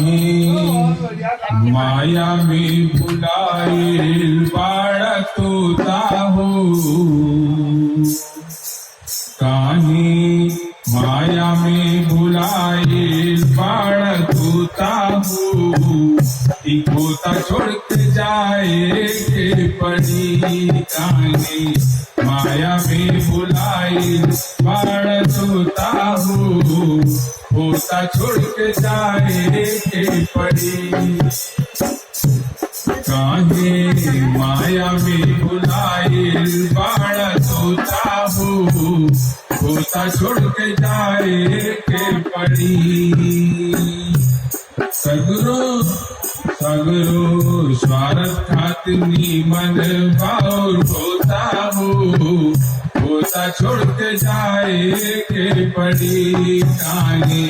काहे माया में भुलाइल बाड़ा तोता हो, काहे माया में भुलाइल बाड़ा तोता हो। तोता छोड़ के जाए के पड़ी, काहे माया में भुलाइल बाड़ा तोता हो। तोता छोड़ के जाए के पड़ी, काहे माया में भुलाइल बाड़ा तोता हो। तोता छोड़ के जाए के पड़ी। सगरो सगरो स्वार्थ खातिर नीमन बाउर होता हो। होता छोड़ के जाए के पड़ी, काहे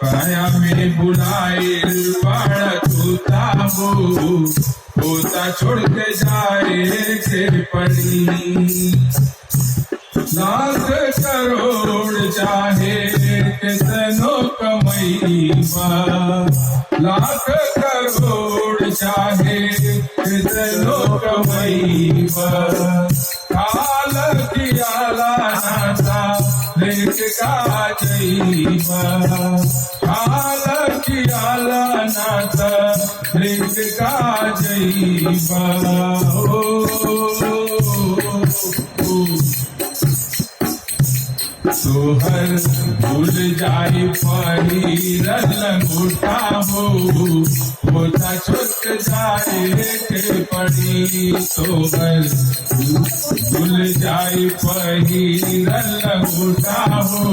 माया में भुलाइल बाड़ा तोता हो। होता छोड़ के जाए के पड़ी। लाख करोड़ चाहे कितनो कमैबा, लाख करोड़ चाहे कितनो कमैबा। काल कियाला नाता लेक का जैबा, काल कियाला नाता लेक का जैबा। तोहर भूल जाई पहिरल लंगोटा हो। होता छोड़ जाए के पड़ी, तोहर भूल जाई पहिरल लंगोटा हो।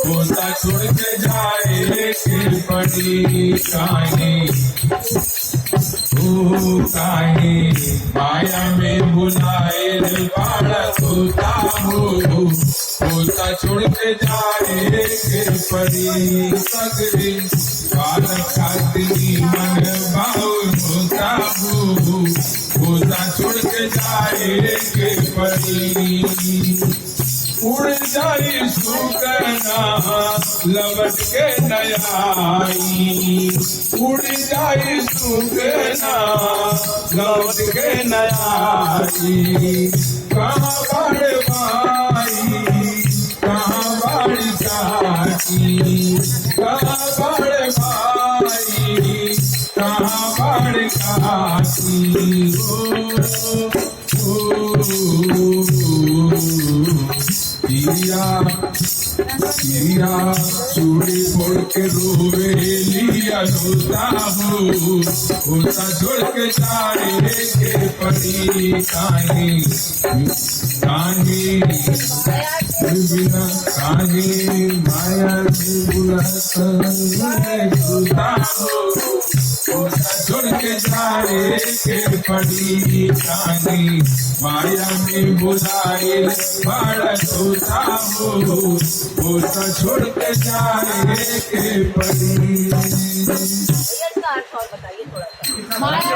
होता छोड़ के जाए के पड़ी, काहे काहे माया में भुलाइल बाड़ा तोता हो। होता छोड़ के जाए के पड़ी। सगरी बाल खातिर मन बाउर होता हो। होता छोड़ के जाए के पड़ी। उड़ जाई सुगना लवट के नयाई, उड़ जाई सुगना लवट के नयाई। कहाँ बड़ भाई कहाँ बड़ी चाची, कहाँ बड़ भाई कहाँ बड़ चाची। किया चूड़ी फोड़ के रोवे लिया लोता हो। होता छोड़ के जाए के पड़ी, काहे काहे बिना काहे माया बुलाता हो। होता छोड़ के जाए के पड़ी, काहे माया में बुलाइल बाड़ा तोता हो। होता छोड़ के जाए के पड़ी।